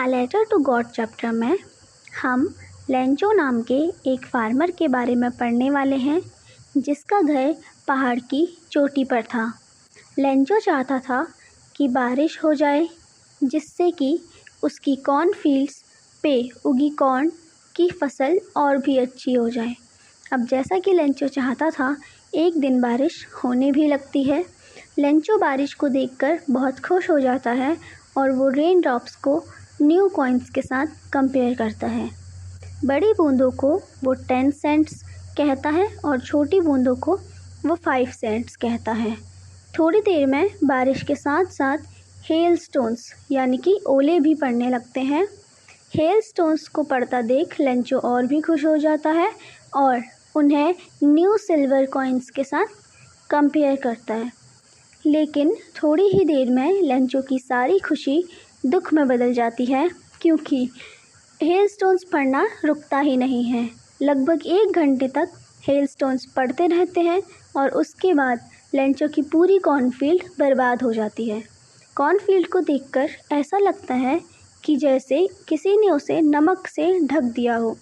A letter to God chapter में हम Lencho नाम के एक फार्मर के बारे में पढ़ने वाले हैं जिसका घर पहाड़ की चोटी पर था। लेंचो चाहता था कि बारिश हो जाए जिससे कि उसकी कॉर्न फील्ड्स पे उगी कॉर्न की फसल और भी अच्छी हो जाए। अब जैसा कि लेंचो चाहता था, एक दिन बारिश होने भी लगती है। लेंचो बारिश को देखकर बहुत खुश हो जाता है और वो रेन ड्रॉप्स को न्यू कॉइन्स के साथ कंपेयर करता है। बड़ी बूंदों को वो 10 सेंट्स कहता है और छोटी बूंदों को वो 5 सेंट्स कहता है। थोड़ी देर में बारिश के साथ साथ हेल स्टोन्स यानी कि ओले भी पड़ने लगते हैं। हेल स्टोन्स को पड़ता देख लेंचो और भी खुश हो जाता है और उन्हें न्यू सिल्वर कॉइन्स के साथ कंपेयर करता है। लेकिन थोड़ी ही देर में लेंचो की सारी खुशी दुख में बदल जाती है क्योंकि हेल स्टोन्स पड़ना रुकता ही नहीं है। लगभग 1 घंटे तक हेल स्टोन्स पड़ते रहते हैं और उसके बाद लेंचो की पूरी कॉर्नफील्ड बर्बाद हो जाती है। कॉर्नफील्ड को देखकर ऐसा लगता है कि जैसे किसी ने उसे नमक से ढक दिया हो।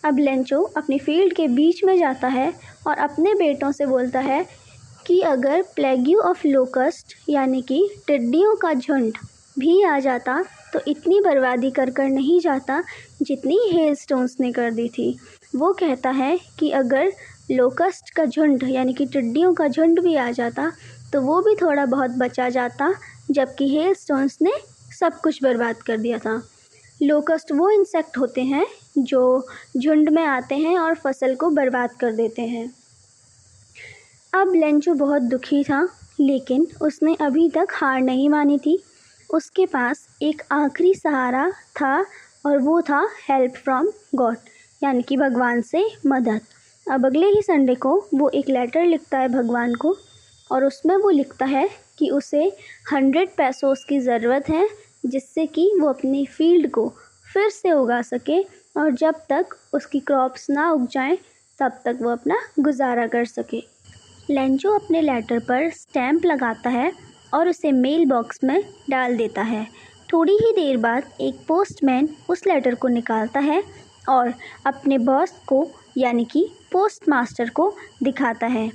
अब लेंचो अपनी फील्ड के बीच में जाता है और अपने बेटों से बोलता है कि अगर प्लेग्यू ऑफ लोकस्ट यानी कि टिड्डियों का झुंड भी आ जाता तो इतनी बर्बादी कर नहीं जाता जितनी हेल स्टोन्स ने कर दी थी। वो कहता है कि अगर लोकस्ट का झुंड यानी कि टिड्डियों का झुंड भी आ जाता तो वो भी थोड़ा बहुत बचा जाता, जबकि हेल स्टोन्स ने सब कुछ बर्बाद कर दिया था। लोकस्ट वो इंसेक्ट होते हैं जो झुंड में आते हैं और फसल को बर्बाद कर देते हैं। अब लेंचो बहुत दुखी था, लेकिन उसने अभी तक हार नहीं मानी थी। उसके पास एक आखिरी सहारा था और वो था हेल्प फ्रॉम गॉड यानी कि भगवान से मदद। अब अगले ही संडे को वो एक लेटर लिखता है भगवान को और उसमें वो लिखता है कि उसे 100 पैसोस की ज़रूरत है जिससे कि वो अपनी फील्ड को फिर से उगा सके और जब तक उसकी क्रॉप्स ना उग जाएं तब तक वो अपना गुजारा कर सके। लेंचो अपने लेटर पर स्टैम्प लगाता है और उसे मेल बॉक्स में डाल देता है। थोड़ी ही देर बाद एक पोस्टमैन उस लेटर को निकालता है और अपने बॉस को यानी कि पोस्ट मास्टर को दिखाता है।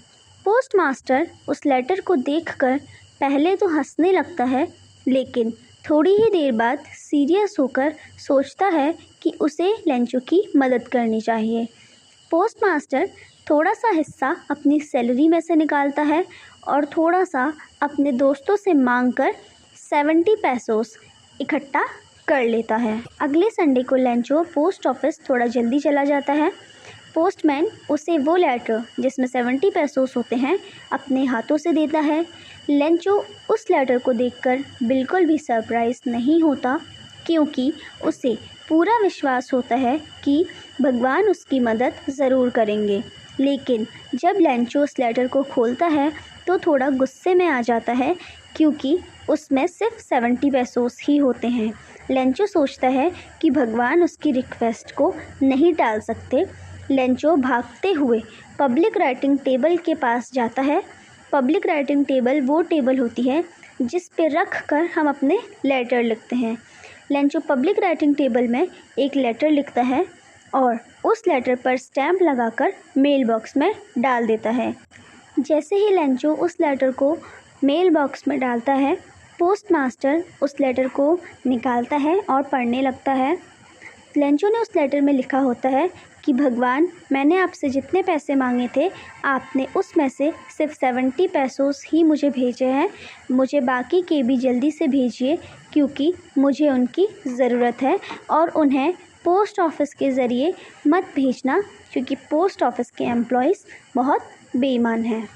पोस्ट मास्टर उस लेटर को देखकर पहले तो हंसने लगता है, लेकिन थोड़ी ही देर बाद सीरियस होकर सोचता है कि उसे लेंचो की मदद करनी चाहिए। पोस्ट मास्टर थोड़ा सा हिस्सा अपनी सैलरी में से निकालता है और थोड़ा सा अपने दोस्तों से मांगकर 70 पैसोस इकट्ठा कर लेता है। अगले संडे को लेंचो पोस्ट ऑफिस थोड़ा जल्दी चला जाता है। पोस्टमैन उसे वो लेटर जिसमें 70 पैसोस होते हैं अपने हाथों से देता है। लेंचो उस लेटर को देखकर बिल्कुल भी सरप्राइज नहीं होता क्योंकि उसे पूरा विश्वास होता है कि भगवान उसकी मदद ज़रूर करेंगे। लेकिन जब लेंचो उस लेटर को खोलता है तो थोड़ा गुस्से में आ जाता है क्योंकि उसमें सिर्फ 70 पैसोस ही होते हैं। लेंचो सोचता है कि भगवान उसकी रिक्वेस्ट को नहीं टाल सकते। लेंचो भागते हुए पब्लिक राइटिंग टेबल के पास जाता है। पब्लिक राइटिंग टेबल वो टेबल होती है जिस पे रख कर हम अपने लेटर लिखते हैं। लेंचो पब्लिक राइटिंग टेबल में एक लेटर लिखता है और उस लेटर पर स्टैम्प लगाकर मेल बॉक्स में डाल देता है। जैसे ही लेंचो उस लेटर को मेल बॉक्स में डालता है, पोस्ट मास्टर उस लेटर को निकालता है और पढ़ने लगता है। लेंचो ने उस लेटर में लिखा होता है कि भगवान, मैंने आपसे जितने पैसे मांगे थे आपने उसमें से सिर्फ 70 पैसोस ही मुझे भेजे हैं। मुझे बाकी के भी जल्दी से भेजिए क्योंकि मुझे उनकी ज़रूरत है और उन्हें पोस्ट ऑफिस के ज़रिए मत भेजना क्योंकि पोस्ट ऑफिस के एम्प्लॉयज़ बहुत बेईमान हैं।